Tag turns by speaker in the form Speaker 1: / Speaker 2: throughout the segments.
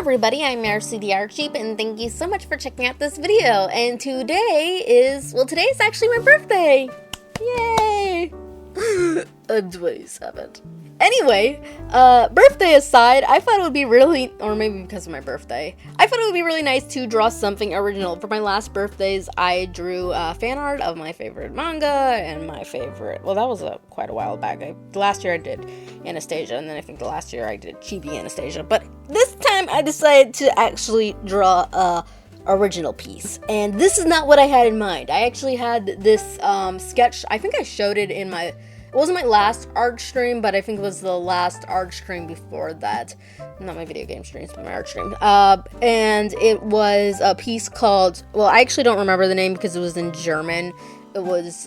Speaker 1: everybody, I'm merisusheep, and thank you so much for checking out this video. And today is actually my birthday! Yay! I'm 27. Anyway, birthday aside, I thought it would be really, or maybe because of my birthday, I thought it would be really nice to draw something original. For my last birthdays, I drew fan art of my favorite manga and my favorite, well, that was quite a while back. Last year I did Anastasia, and then I think the last year I did Chibi Anastasia. But this time I decided to actually draw a original piece, and this is not what I had in mind. I actually had this sketch. I think I showed it in my, it wasn't my last art stream, but I think it was the last art stream before that. Not my video game streams, but my art stream. And it was a piece called, well, I actually don't remember the name because it was in German. It was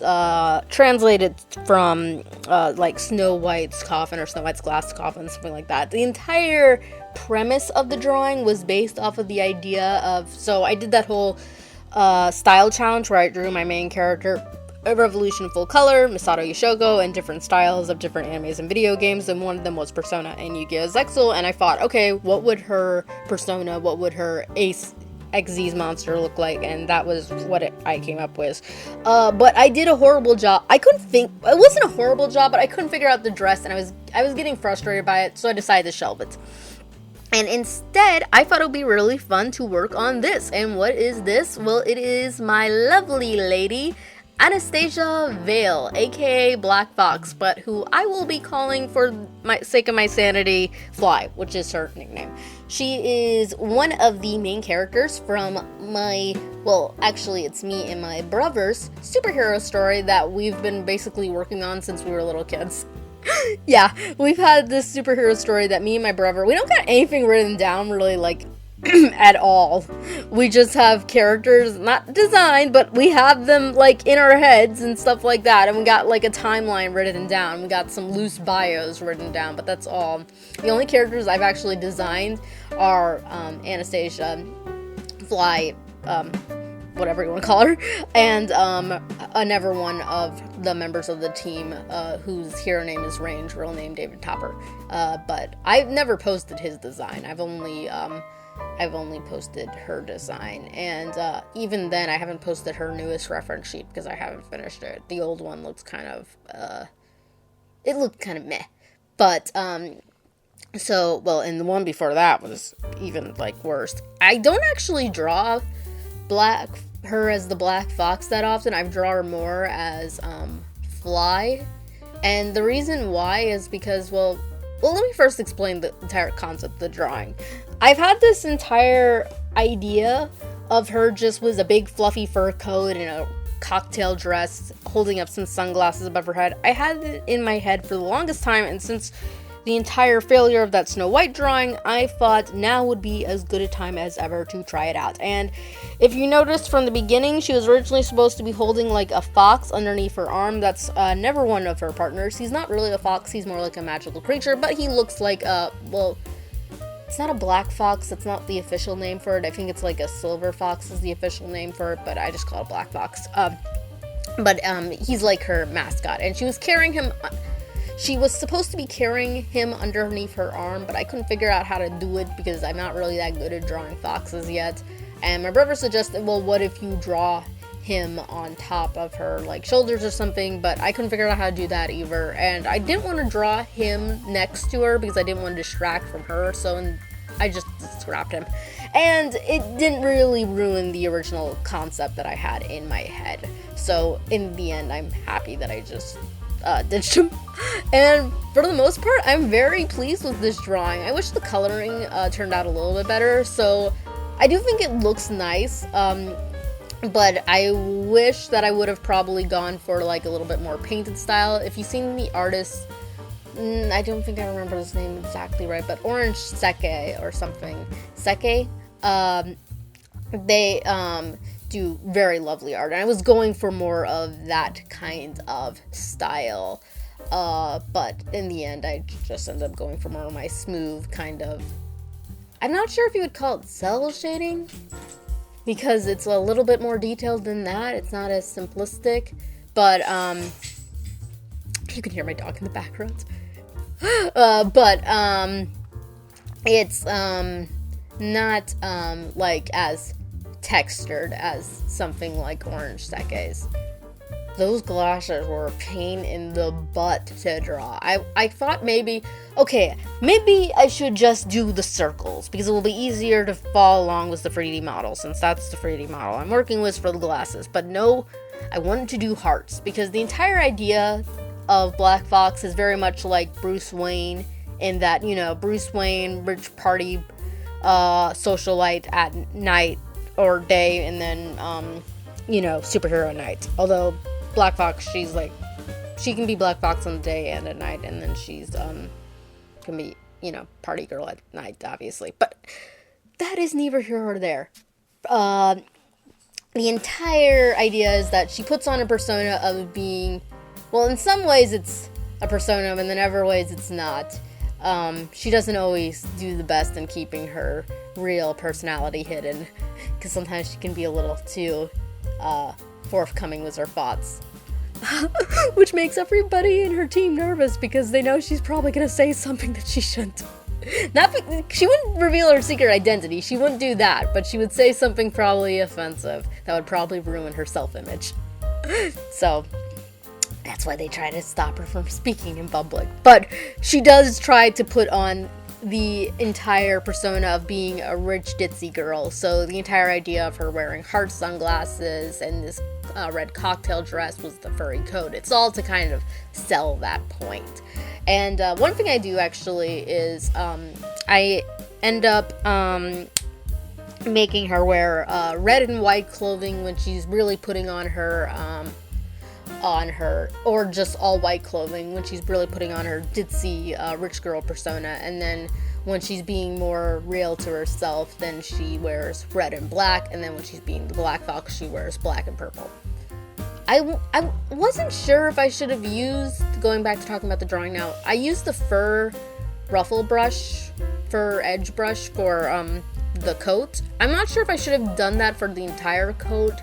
Speaker 1: translated from like Snow White's coffin or Snow White's glass coffin, something like that. The entire premise of the drawing was based off of the idea of, so I did that whole style challenge where I drew my main character, a Revolution full color, Misato Yoshiko, and different styles of different animes and video games, and one of them was Persona and Yu-Gi-Oh! Zexal, and I thought, okay, what would her Persona, what would her Ace XZ's monster look like, and that was what I came up with. But I did a horrible job. I couldn't think, it wasn't a horrible job, but I couldn't figure out the dress, and I was getting frustrated by it, so I decided to shelve it. And instead, I thought it would be really fun to work on this. And what is this? Well, it is my lovely lady, Anastasia Vale, aka Black Fox, but who I will be calling, for my sake of my sanity, Fly, which is her nickname. She is one of the main characters from my, well, actually it's me and my brother's superhero story that we've been basically working on since we were little kids. Yeah, we've had this superhero story that me and my brother, we don't got anything written down really, like, at all. We just have characters, not designed, but we have them, like, in our heads and stuff like that, and we got, like, a timeline written down. We got some loose bios written down, but that's all. The only characters I've actually designed are Anastasia, Fly, whatever you want to call her, and another one of the members of the team whose hero name is Range, real name David Topper. But I've never posted his design. I've only posted her design, and even then I haven't posted her newest reference sheet because I haven't finished it. The old one looks kind of it looked kind of meh. But so, well, and the one before that was even, like, worse. I don't actually draw her as the Black Fox that often. I draw her more as Fly, and the reason why is because, well, let me first explain the entire concept of the drawing. I've had this entire idea of her just with a big fluffy fur coat and a cocktail dress, holding up some sunglasses above her head. I had it in my head for the longest time, and since the entire failure of that Snow White drawing, I thought now would be as good a time as ever to try it out. And if you noticed from the beginning, she was originally supposed to be holding like a fox underneath her arm. That's never one of her partners. He's not really a fox, he's more like a magical creature, but he looks like a, well, it's not a black fox, that's not the official name for it. I think it's like a silver fox is the official name for it, but I just call it black fox. But he's like her mascot, and she was carrying him. She was supposed to be carrying him underneath her arm, but I couldn't figure out how to do it because I'm not really that good at drawing foxes yet. And my brother suggested, well, what if you draw him on top of her, like, shoulders or something, but I couldn't figure out how to do that either. And I didn't want to draw him next to her because I didn't want to distract from her, so I just scrapped him. And it didn't really ruin the original concept that I had in my head. So in the end, I'm happy that I just ditched him. And for the most part, I'm very pleased with this drawing. I wish the coloring turned out a little bit better. So I do think it looks nice, but I wish that I would have probably gone for like a little bit more painted style. If you've seen the artist, I don't think I remember his name exactly right, but Orange Seke or something, Seke, they do very lovely art, and I was going for more of that kind of style, but in the end I just ended up going for more of my smooth kind of, I'm not sure if you would call it cell shading, because it's a little bit more detailed than that. It's not as simplistic, but you can hear my dog in the background. It's not like as textured as something like Orange Seke's. Those glasses were a pain in the butt to draw. I thought maybe I should just do the circles, because it will be easier to follow along with the 3D model, since that's the 3D model I'm working with for the glasses. But no, I wanted to do hearts, because the entire idea of Black Fox is very much like Bruce Wayne, in that, you know, Bruce Wayne, rich party socialite at night or day, and then, you know, superhero at night. Although Black Fox, she's like, she can be Black Fox on the day and at night, and then she's, can be, you know, party girl at night, obviously. But that is neither here nor there. The entire idea is that she puts on a persona of being, well, in some ways it's a persona, and in other ways it's not. She doesn't always do the best in keeping her real personality hidden, because sometimes she can be a little too, forthcoming with her thoughts. Which makes everybody in her team nervous, because they know she's probably gonna say something that she shouldn't. She wouldn't reveal her secret identity, she wouldn't do that, but she would say something probably offensive that would probably ruin her self-image. So, that's why they try to stop her from speaking in public. But she does try to put on the entire persona of being a rich ditzy girl. So the entire idea of her wearing heart sunglasses and this red cocktail dress was the furry coat. It's all to kind of sell that point. And one thing I do actually is I end up making her wear red and white clothing when she's really putting on her or just all white clothing when she's really putting on her ditzy rich girl persona, and then when she's being more real to herself, then she wears red and black, and then when she's being the Black Fox, she wears black and purple. I wasn't sure if I should have used, going back to talking about the drawing now, I used the fur edge brush for the coat. I'm not sure if I should have done that for the entire coat.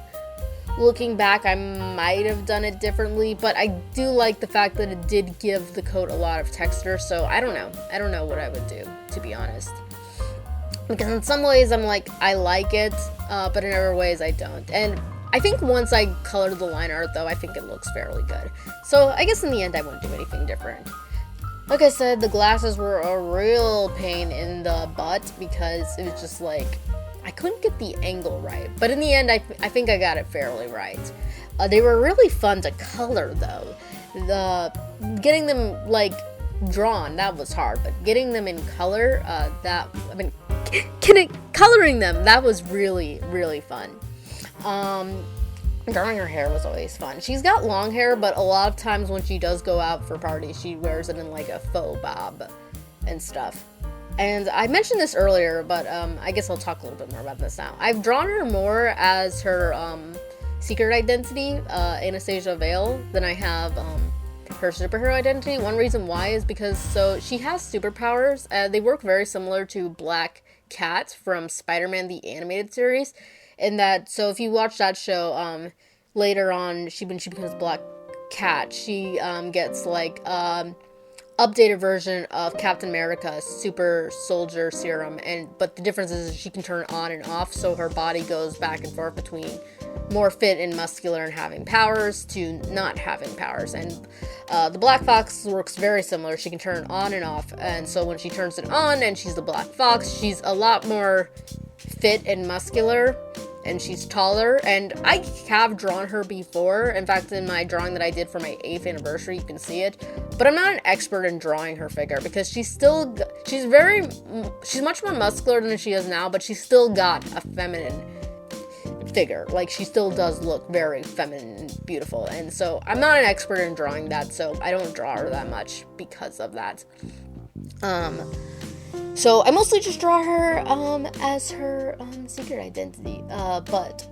Speaker 1: Looking back, I might have done it differently, but I do like the fact that it did give the coat a lot of texture, so I don't know. I don't know what I would do, to be honest. Because in some ways, I'm like, I like it, but in other ways, I don't. And I think once I colored the line art, though, I think it looks fairly good. So I guess in the end, I wouldn't do anything different. Like I said, the glasses were a real pain in the butt, because it was just like, I couldn't get the angle right, but in the end, I think I got it fairly right. They were really fun to color, though. Getting them, like, drawn, that was hard, but getting them in color, coloring them, that was really, really fun. Drawing her hair was always fun. She's got long hair, but a lot of times when she does go out for parties, she wears it in, like, a faux bob and stuff. And I mentioned this earlier, but I guess I'll talk a little bit more about this now. I've drawn her more as her secret identity, Anastasia Vale, than I have her superhero identity. One reason why is because, so she has superpowers. They work very similar to Black Cat from Spider-Man the Animated Series, in that, so if you watch that show, later on, when she becomes Black Cat, she gets like updated version of Captain America's super soldier serum, but the difference is she can turn on and off, so her body goes back and forth between more fit and muscular and having powers to not having powers. And the Black Fox works very similar. She can turn on and off, and so when she turns it on and she's the Black Fox, she's a lot more fit and muscular, and she's taller, and I have drawn her before. In fact, in my drawing that I did for my 8th anniversary, you can see it, but I'm not an expert in drawing her figure, because she's much more muscular than she is now, but she's still got a feminine figure. Like, she still does look very feminine and beautiful, and so I'm not an expert in drawing that, so I don't draw her that much because of that. So I mostly just draw her as her secret identity, but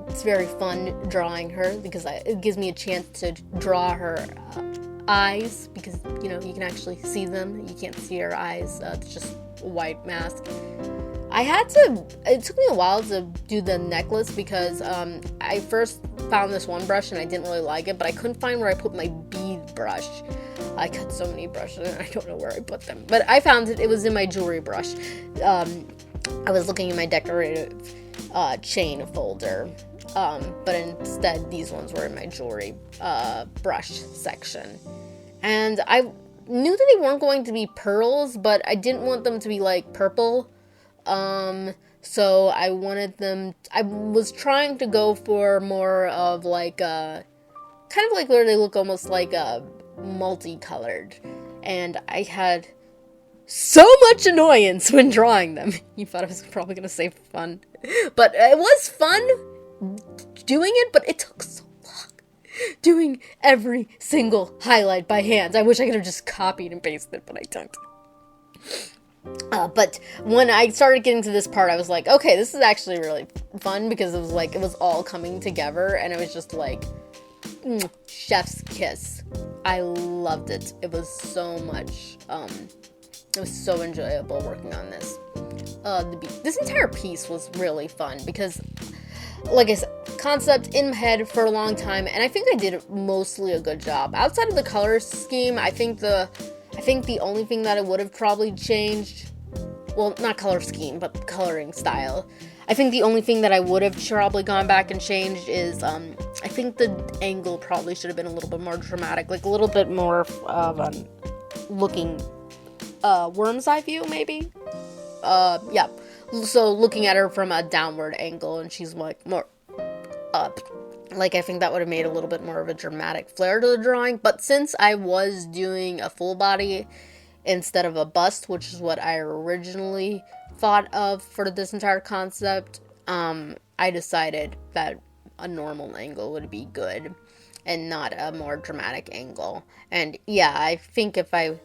Speaker 1: it's very fun drawing her, because it gives me a chance to draw her eyes, because, you know, you can actually see them. You can't see her eyes, it's just a white mask. It took me a while to do the necklace, because I first found this one brush and I didn't really like it, but I couldn't find where I put my bead brush. I cut so many brushes and I don't know where I put them, but I found it was in my jewelry brush. I was looking in my decorative chain folder, but instead these ones were in my jewelry brush section. And I knew that they weren't going to be pearls, but I didn't want them to be like purple. So I was trying to go for more of like kind of like where they look almost like multicolored. And I had so much annoyance when drawing them. You thought I was probably going to say fun. But it was fun doing it, but it took so long doing every single highlight by hand. I wish I could have just copied and pasted, but I don't. But when I started getting to this part, I was like, okay, this is actually really fun, because it was like, it was all coming together, and it was just like, chef's kiss. I loved it. It was so much, it was so enjoyable working on this. This entire piece was really fun, because, like I said, concept in my head for a long time, and I think I did mostly a good job. Outside of the color scheme, I think the only thing that I would have probably changed, well, not color scheme, but coloring style. I think the only thing that I would have probably gone back and changed is, I think the angle probably should have been a little bit more dramatic, like a little bit more of looking, worm's eye view, maybe? Yeah. So looking at her from a downward angle, and she's like more up. Like, I think that would have made a little bit more of a dramatic flair to the drawing. But since I was doing a full body instead of a bust, which is what I originally thought of for this entire concept, I decided that a normal angle would be good and not a more dramatic angle. And yeah, I think if I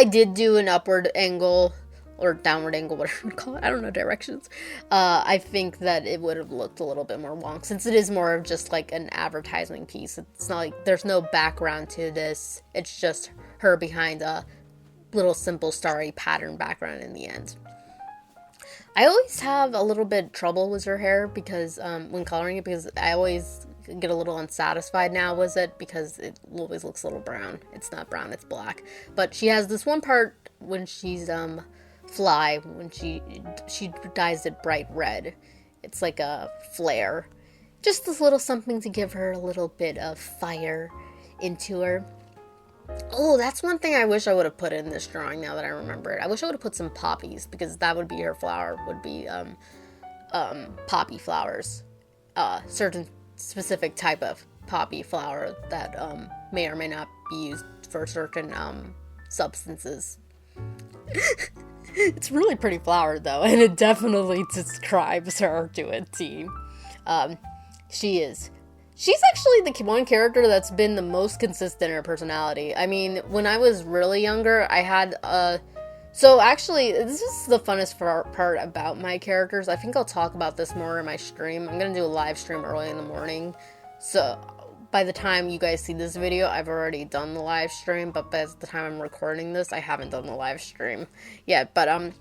Speaker 1: did do an upward angle or downward angle, whatever you call it, I don't know directions, I think that it would have looked a little bit more wonky, since it is more of just like an advertising piece. It's not like, there's no background to this, it's just her behind a little simple starry pattern background in the end. I always have a little bit trouble with her hair, because when coloring it, because I always get a little unsatisfied now with it, because it always looks a little brown. It's not brown, it's black. But she has this one part when she's fly, when she dyes it bright red. It's like a flare. Just this little something to give her a little bit of fire into her. Oh, that's one thing I wish I would have put in this drawing now that I remember it. I wish I would have put some poppies, because that would be her flower, would be poppy flowers. Certain specific type of poppy flower that may or may not be used for certain substances. It's really pretty flower, though, and it definitely describes her to a T. She's actually the one character that's been the most consistent in her personality. I mean, when I was really younger, I had, so actually, this is the funnest part about my characters. I think I'll talk about this more in my stream. I'm gonna do a live stream early in the morning, so by the time you guys see this video, I've already done the live stream, but by the time I'm recording this, I haven't done the live stream yet. But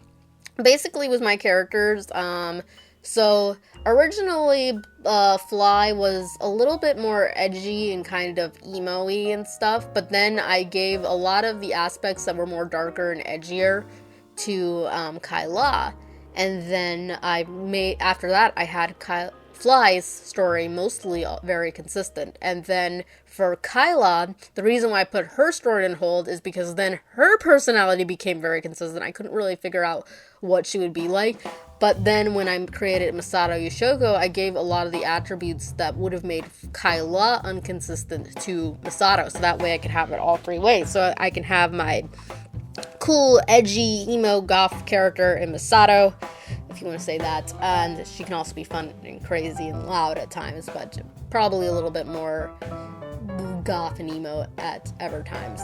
Speaker 1: basically with my characters, so originally Fly was a little bit more edgy and kind of emo-y and stuff, but then I gave a lot of the aspects that were more darker and edgier to Kyla, and then after that I had Fly's story mostly very consistent. And then for Kyla, the reason why I put her story on hold is because then her personality became very consistent. I couldn't really figure out what she would be like. But then when I created Masato Yoshiko, I gave a lot of the attributes that would have made Kyla inconsistent to Masato. So that way I could have it all three ways. So I can have my cool, edgy, emo, goth character in Masato, if you want to say that, and she can also be fun and crazy and loud at times, but probably a little bit more goth and emo at other times.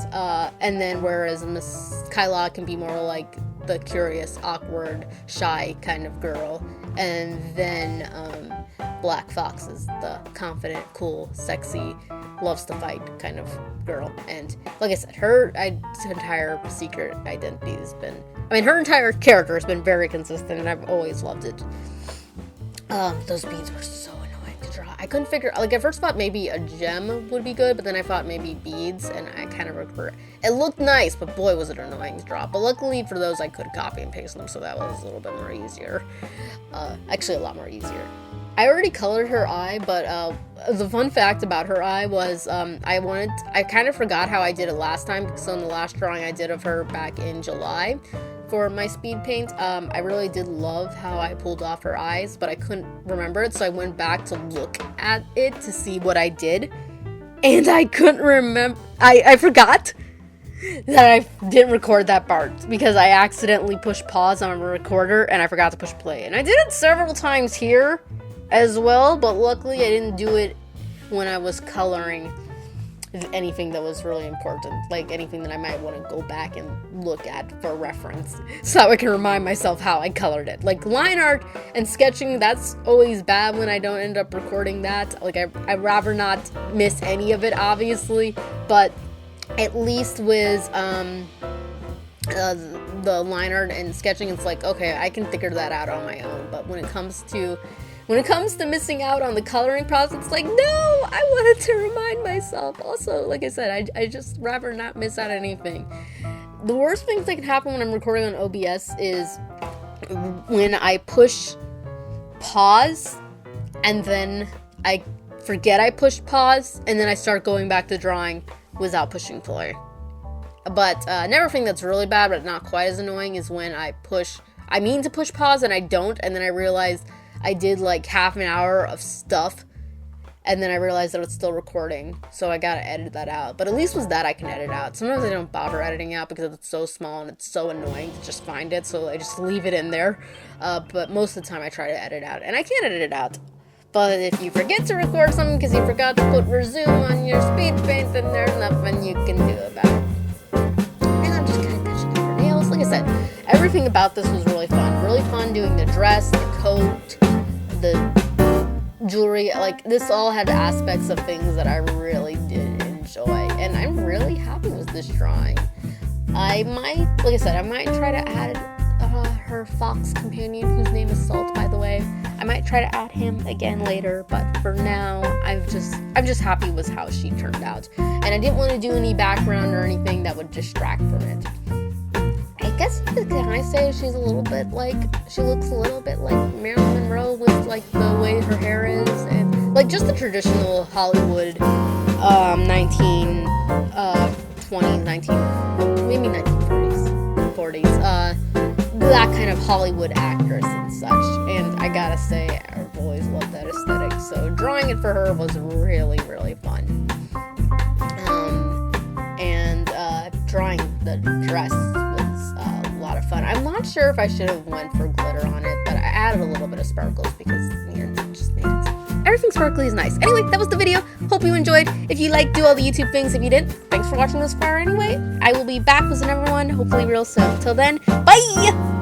Speaker 1: And then whereas Miss Kyla can be more like the curious, awkward, shy kind of girl, and then Black Fox is the confident, cool, sexy, loves to fight kind of girl. And like I said, her entire secret identity has been, her entire character has been very consistent, and I've always loved it. Those beads were so annoying to to draw. I couldn't figure, like, I first thought maybe a gem would be good, but then I thought maybe beads, and I kind of regret. It looked nice, but boy, was it annoying to draw. But luckily for those, I could copy and paste them, so that was a little bit more easier. Actually, a lot more easier. I already colored her eye, but the fun fact about her eye was I kind of forgot how I did it last time, because on the last drawing I did of her back in July for my speed paint, I really did love how I pulled off her eyes, but I couldn't remember it, so I went back to look at it to see what I did, and I couldn't remember. I forgot that I didn't record that part because I accidentally pushed pause on a recorder and I forgot to push play, and I did it several times here as well, but luckily I didn't do it when I was coloring anything that was really important, like anything that I might want to go back and look at for reference, so I can remind myself how I colored it. Like line art and sketching, that's always bad when I don't end up recording that. Like I'd rather not miss any of it, obviously, but at least with the line art and sketching, it's like, okay, I can figure that out on my own. But when it comes to missing out on the coloring process, it's like, no, I wanted to remind myself. Also, like I said, I just rather not miss out on anything. The worst things that can happen when I'm recording on OBS is when I push pause and then I forget I pushed pause and then I start going back to drawing without pushing play. But another thing that's really bad but not quite as annoying is when I mean to push pause and I don't, and then I realize I did like half an hour of stuff, and then I realized that it's still recording, so I gotta edit that out. But at least with that I can edit out. Sometimes I don't bother editing out because it's so small and it's so annoying to just find it, so I just leave it in there. But most of the time I try to edit out, and I can edit it out. But if you forget to record something because you forgot to put resume on your speed paint, then there's nothing you can do about it. And I'm just kind of touching her nails. Like I said, everything about this was really fun. Really fun doing the dress, the coat, the jewelry. Like, this all had aspects of things that I really did enjoy, and I'm really happy with this drawing. I might try to add her fox companion, whose name is Salt, by the way. I might try to add him again later, but for now I'm just happy with how she turned out, and I didn't want to do any background or anything that would distract from it. I guess can I say she looks a little bit like Marilyn Monroe with like the way her hair is, and like just the traditional Hollywood 1940s, that kind of Hollywood actress and such. And I gotta say, I've always loved that aesthetic, so drawing it for her was really, really fun. And drawing the dress was a lot of fun. I'm not sure if I should have went for glitter on it, but I added a little bit of sparkles because it just made it. Everything sparkly is nice. Anyway, that was the video. Hope you enjoyed. If you liked, do all the YouTube things. If you didn't, thanks for watching this far anyway. I will be back with another one, hopefully real soon. Till then, bye!